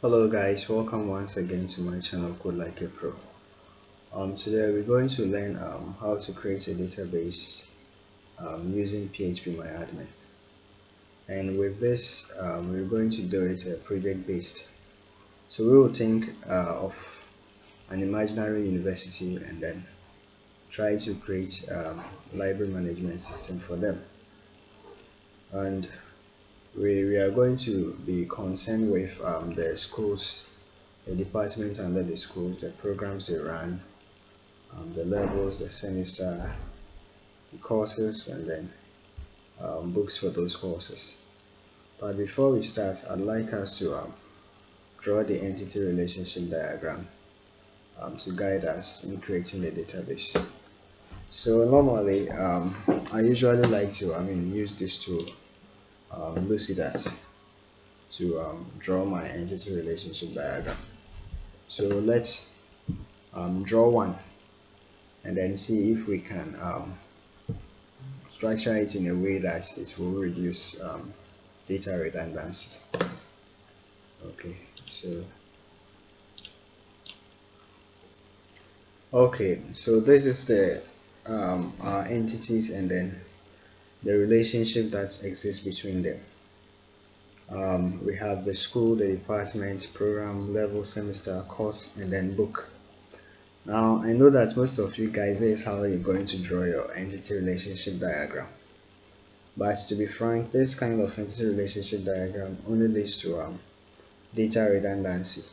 Hello guys, welcome once again to my channel Code Like a Pro. Today we're going to learn how to create a database using phpMyAdmin. And with this, we're going to do it project based. So we will think of an imaginary university and then try to create library management system for them. And we are going to be concerned with the schools, the departments under the schools, the programs they run, the levels, the semester, the courses, and then books for those courses. But before we start, I'd like us to draw the entity relationship diagram to guide us in creating the database. So normally, I usually like to use this tool, Lucidat, to draw my entity relationship diagram. So let's draw one and then see if we can structure it in a way that it will reduce data redundancy. Okay, so this is the our entities and then the relationship that exists between them. We have the school, the department, program, level, semester, course, and then book. Now I know that most of you guys, this is how you're going to draw your entity relationship diagram. But to be frank, this kind of entity relationship diagram only leads to data redundancy.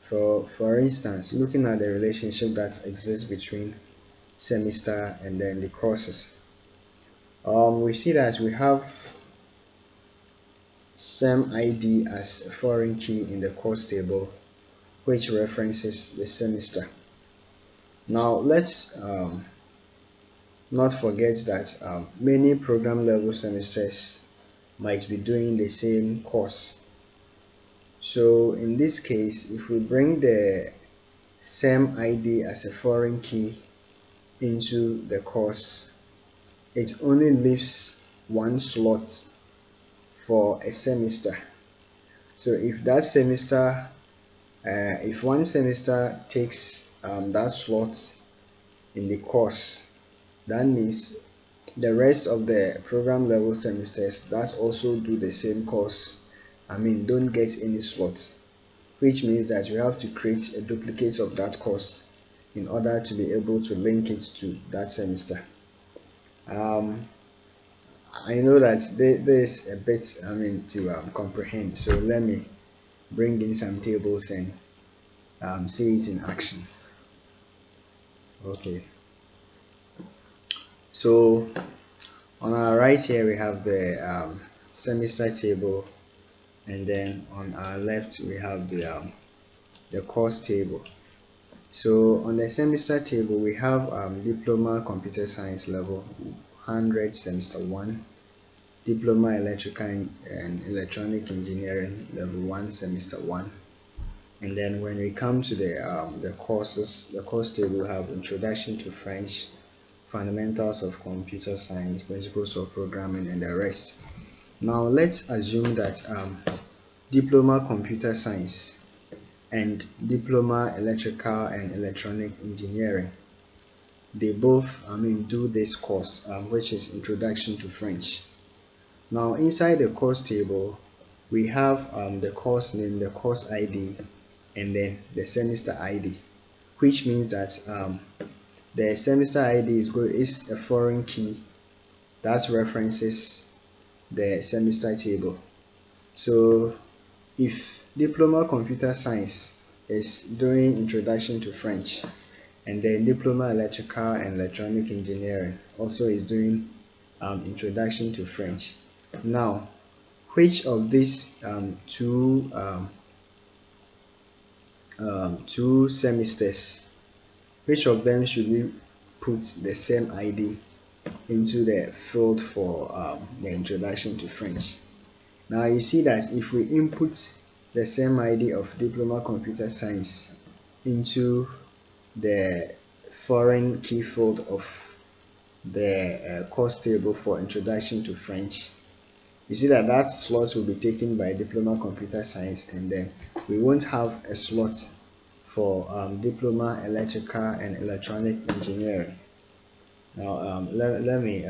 For instance, looking at the relationship that exists between semester and then the courses, we see that we have sem ID as a foreign key in the course table, which references the semester. Now let's not forget that many program level semesters might be doing the same course. So in this case, if we bring the sem ID as a foreign key into the course, it only leaves one slot for a semester. So if that semester, if one semester takes that slot in the course, that means the rest of the program level semesters that also do the same course don't get any slots, which means that we have to create a duplicate of that course in order to be able to link it to that semester. I know that there is a bit to comprehend, so let me bring in some tables and see it in action. Okay, so on our right here we have the semester table, and then on our left we have the course table. So on the semester table we have diploma computer science level 100 semester 1, diploma electrical and electronic engineering level 1 semester 1. And then when we come to the courses, the course table will have introduction to French, fundamentals of computer science, principles of programming, and the rest. Now let's assume that diploma computer science and diploma electrical and electronic engineering, they both do this course, which is introduction to French. Now inside the course table we have the course name, the course ID, and then the semester ID, which means that the semester ID is a foreign key that references the semester table. So if diploma computer science is doing introduction to French, and then diploma electrical and electronic engineering also is doing introduction to French, now which of these two semesters, which of them should we put the same ID into the field for the introduction to French? Now you see that if we input the same ID of diploma computer science into the foreign key field of the course table for introduction to French, you see that that slot will be taken by diploma computer science, and then we won't have a slot for diploma electrical and electronic engineering. Now let me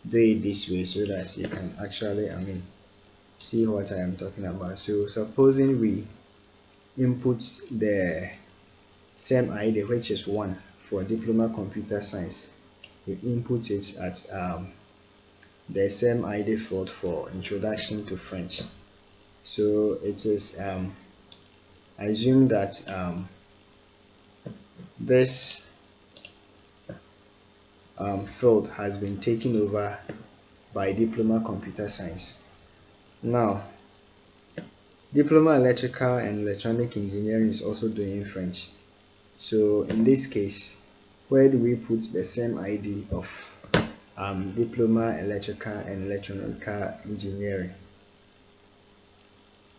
do it this way so that you can actually see what I am talking about. So supposing we input the same ID, which is 1 for diploma computer science, we input it at the same ID field for introduction to French. So it is assume that this field has been taken over by diploma computer science. Now diploma electrical and electronic engineering is also doing French. So in this case, where do we put the same ID of diploma electrical and electronic engineering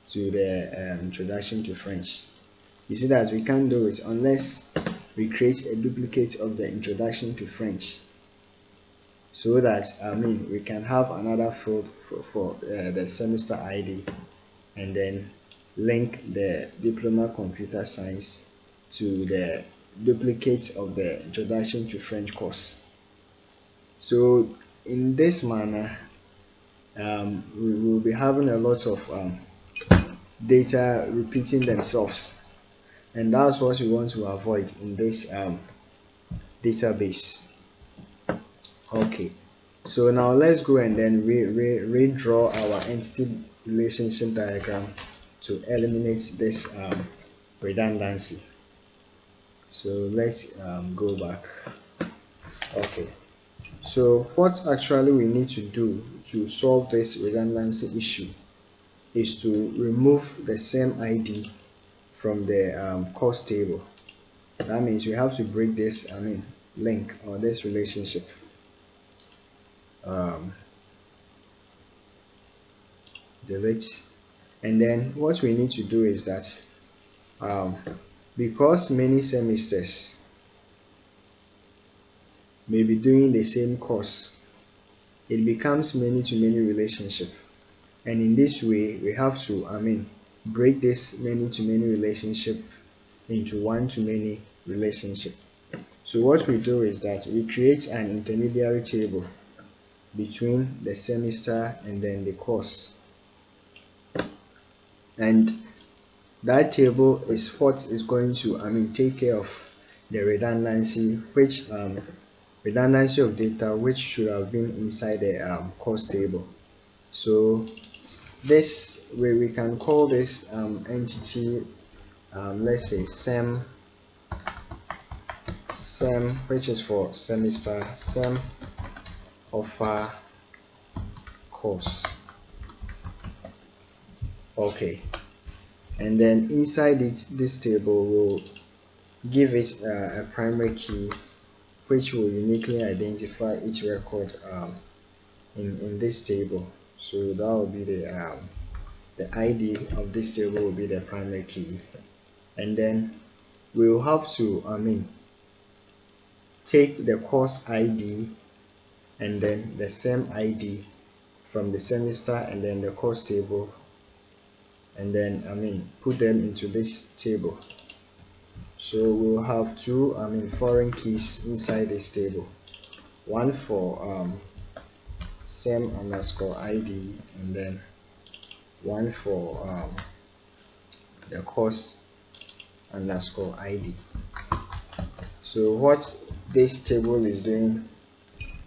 to the introduction to French? You see that we can't do it unless we create a duplicate of the introduction to French, so that we can have another field for the semester ID, and then link the diploma computer science to the duplicate of the introduction to French course. So in this manner, we will be having a lot of data repeating themselves, and that's what we want to avoid in this database. Okay, so now let's go and then redraw our entity relationship diagram to eliminate this redundancy. So let's go back. Okay, so what actually we need to do to solve this redundancy issue is to remove the same ID from the course table. That means we have to break this link or this relationship. Delete, and then what we need to do is that because many semesters may be doing the same course, it becomes many-to-many relationship, and in this way we have to break this many-to-many relationship into one-to-many relationship. So what we do is that we create an intermediary table between the semester and then the course, and that table is what is going to take care of the redundancy, which redundancy of data which should have been inside the course table. So this way we can call this entity let's say sem, which is for semester, sem offer course. Okay, and then inside this table will give it a primary key which will uniquely identify each record in this table. So that will be the ID of this table will be the primary key, and then we will have to take the course ID and then the same ID from the semester and then the course table, and then put them into this table. So we'll have two foreign keys inside this table, one for sem underscore ID and then one for the course underscore ID. So what this table is doing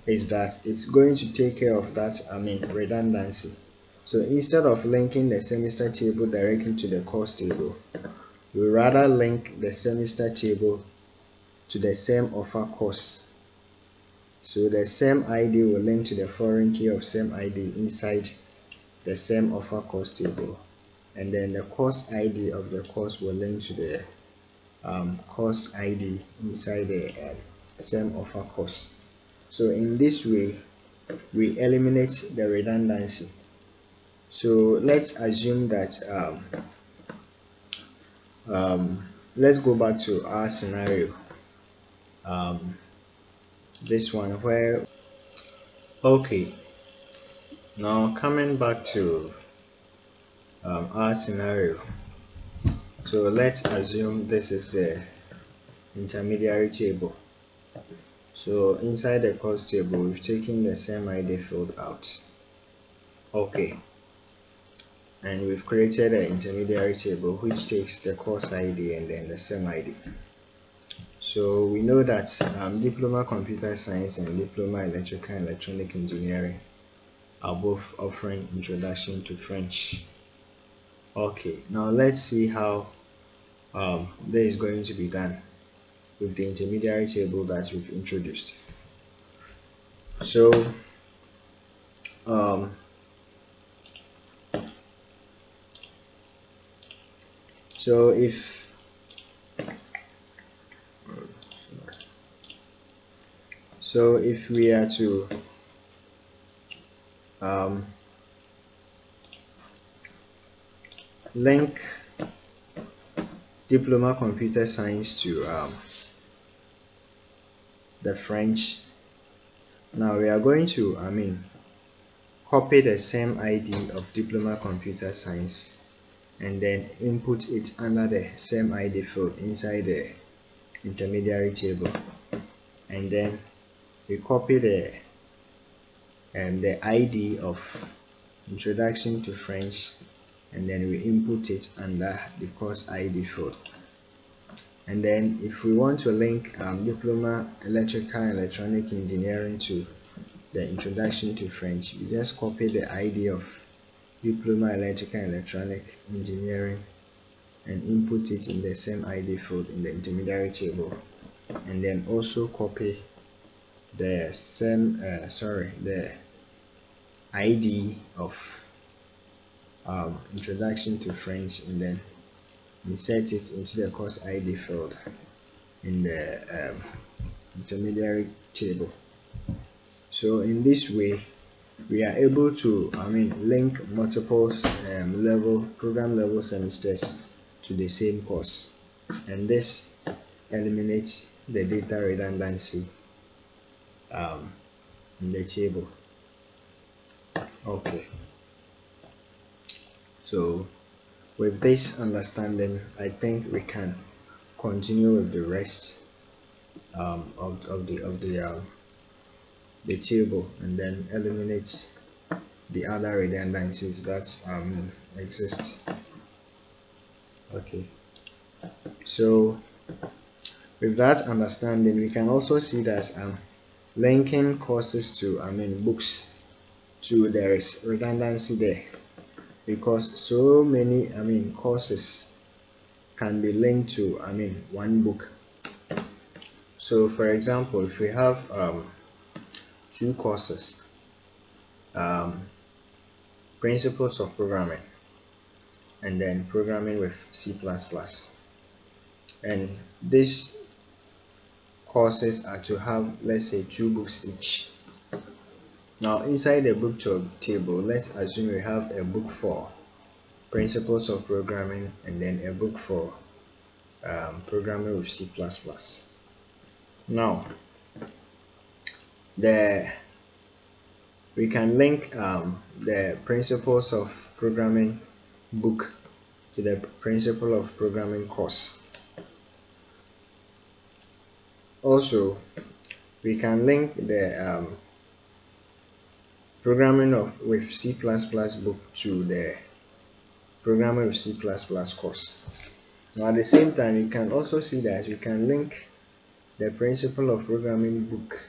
is that it's going to take care of that redundancy. So instead of linking the semester table directly to the course table, we rather link the semester table to the same offer course. So the same ID will link to the foreign key of same ID inside the same offer course table, and then the course ID of the course will link to the course ID inside the same offer course. So in this way we eliminate the redundancy. So let's assume that let's go back to our scenario, this one where, okay, Now coming back to our scenario, so let's assume this is the intermediary table. So inside the course table, we've taken the same ID field out. Okay, and we've created an intermediary table which takes the course ID and then the SEM ID. So we know that Diploma Computer Science and Diploma Electrical and Electronic Engineering are both offering Introduction to French. Okay, now let's see how this is going to be done with the intermediary table that we've introduced. So if we are to link Diploma Computer Science to the French, now we are going to copy the same ID of Diploma Computer Science and then input it under the same ID field inside the intermediary table, and then we copy the ID of Introduction to French and then we input it under the course ID field. And then if we want to link Diploma Electrical and Electronic Engineering to the Introduction to French, we just copy the ID of Diploma Electrical and Electronic Engineering and input it in the same ID field in the intermediary table, and then also copy the same the ID of Introduction to French and then insert it into the course ID field in the intermediary table. So in this way we are able to link multiple program level semesters to the same course, and this eliminates the data redundancy in the table. Okay, so with this understanding, I think we can continue with the rest of the table and then eliminate the other redundancies that exist. Okay, so with that understanding, we can also see that linking courses to books to, there is redundancy there, because so many courses can be linked to one book. So for example, if we have two courses, Principles of Programming and then Programming with C++, and these courses are to have, let's say, 2 books each. Now inside the book table, let's assume we have a book for Principles of Programming and then a book for Programming with C++. Now we can link the Principles of Programming book to the Principle of Programming course. Also, we can link the Programming with C++ book to the Programming with C++ course. Now at the same time, you can also see that we can link the Principle of Programming book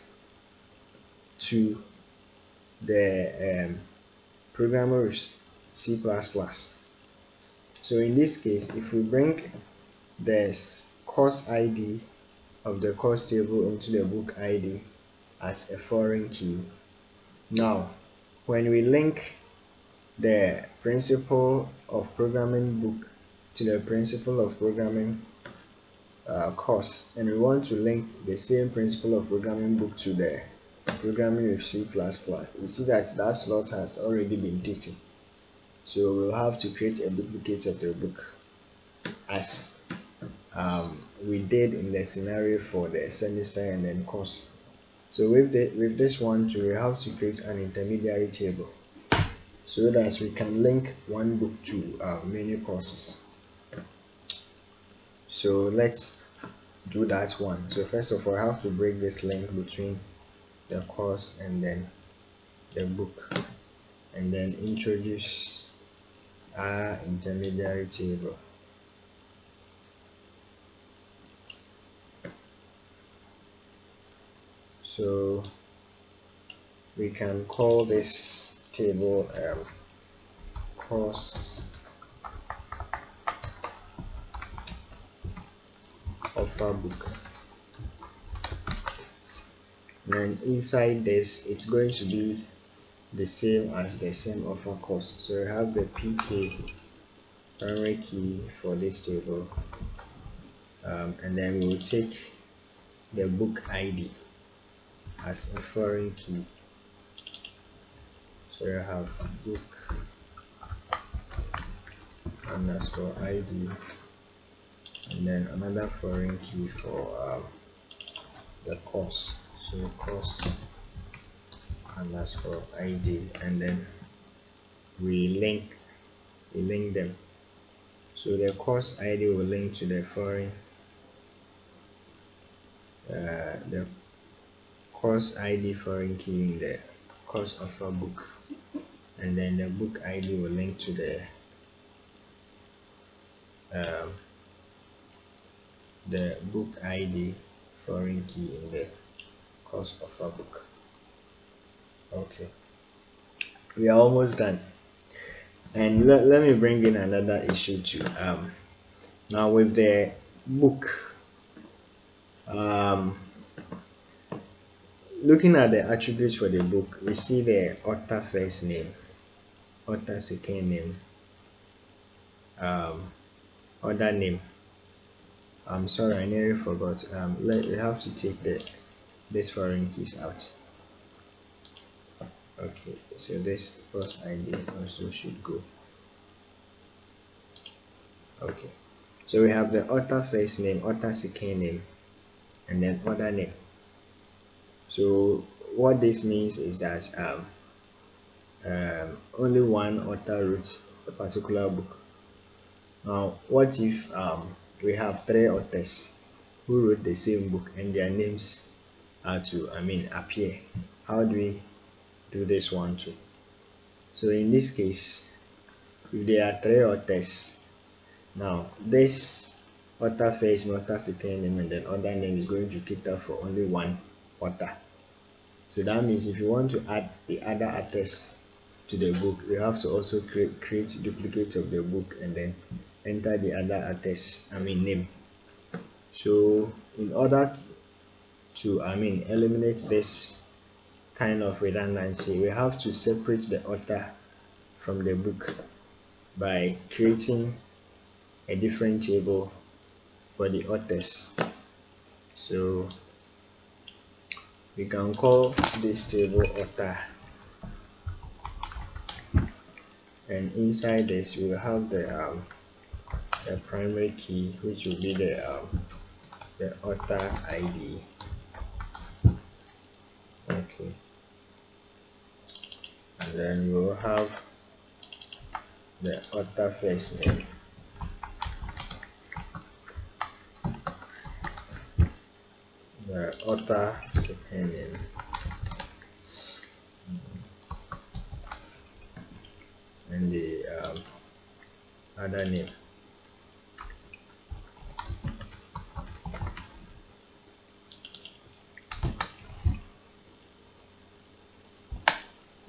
to the Programming with C++. So in this case, if we bring the course ID of the course table into the book ID as a foreign key, now when we link the Principle of Programming book to the Principle of Programming course, and we want to link the same Principle of Programming book to the Programming with C++, you see that slot has already been taken. So we'll have to create a duplicate of the book, as we did in the scenario for the semester and then course. So with this one too, we have to create an intermediary table. so that we can link one book to many courses. So let's do that one. So first of all, I have to break this link between the course and then the book, and then introduce our intermediary table. So we can call this table course offer book, and inside this it's going to be the same as the same offer course. So we have the pk primary key for this table, and then we will take the book ID as a foreign key. So you have book underscore ID, and then another foreign key for the course. So course underscore ID, and then we link them. So the course ID will link to the foreign the course ID foreign key in the course offer book, and then the book ID will link to the book ID foreign key in the course offer book. Okay, we are almost done. And let me bring in another issue too. Now with the book, looking at the attributes for the book, we see the author first name, author second name, other name. I'm sorry, I nearly forgot. We have to take this foreign keys out. Okay, so this course ID also should go. Okay, so we have the author first name, author second name, and then other name. So what this means is that only one author wrote a particular book. Now what if we have 3 authors who wrote the same book and their names are to appear? How do we do this one too? So in this case, if there are 3 authors, now this author first name, author second name, and then other name is going to cater for only one author. So that means if you want to add the other authors to the book, you have to also create duplicates of the book and then enter the other authors name. So in order to eliminate this kind of redundancy, we have to separate the author from the book by creating a different table for the authors. So we can call this table author, and inside this we will have the primary key, which will be the author ID. Okay, and then we will have the author first name, the author second name, and the other name.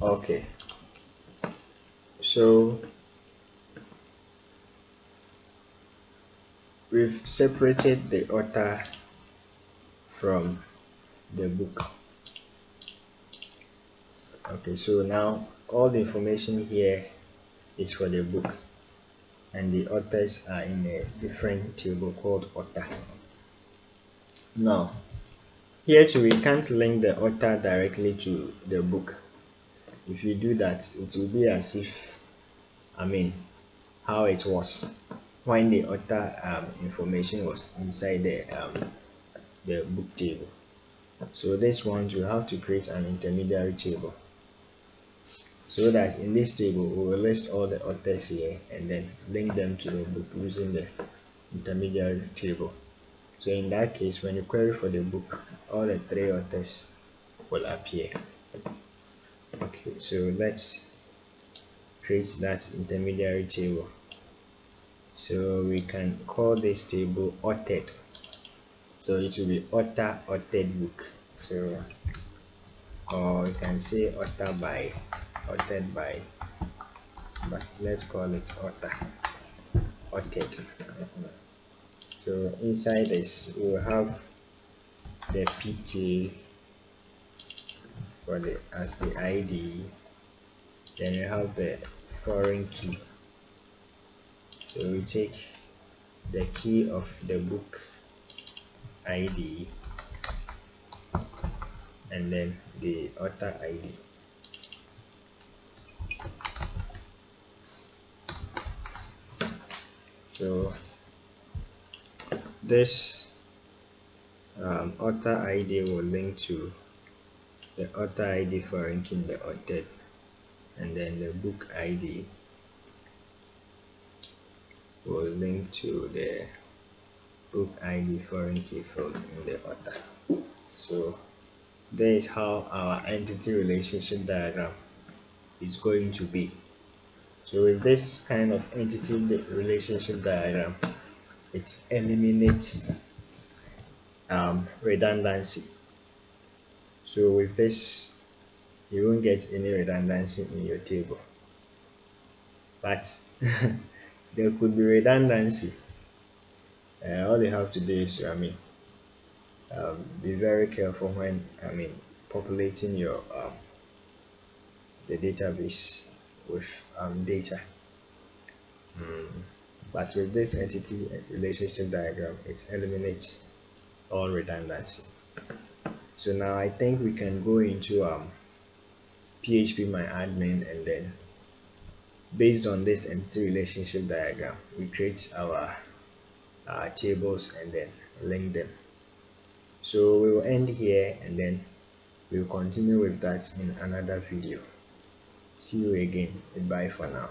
Okay, so we've separated the author from the book. Okay, so now all the information here is for the book, and the authors are in a different table called author. Now here too, we can't link the author directly to the book. If you do that, it will be as if how it was when the author information was inside the book table. So this one, you have to create an intermediary table. so that in this table we will list all the authors here and then link them to the book using the intermediary table. So in that case, when you query for the book, all the 3 authors will appear. Okay, so let's create that intermediary table. So we can call this table authored. So it will be author authored book. So, or we can say author by, authored by, but let's call it author authored. So inside this we will have the pk for the as the ID, then we have the foreign key. So we take the key of the book ID and then the author ID. So this author ID will link to the author ID for ranking the authored, and then the book ID will link to the book ID foreign key field in the author. So there is how our entity relationship diagram is going to be. So with this kind of entity relationship diagram, it eliminates redundancy. So with this, you won't get any redundancy in your table, but there could be redundancy. All you have to do is be very careful when populating your the database with data. But with this entity relationship diagram, it eliminates all redundancy. So now I think we can go into phpMyAdmin, and then based on this entity relationship diagram, we create our tables and then link them. So we will end here, and then we will continue with that in another video. See you again. Goodbye for now.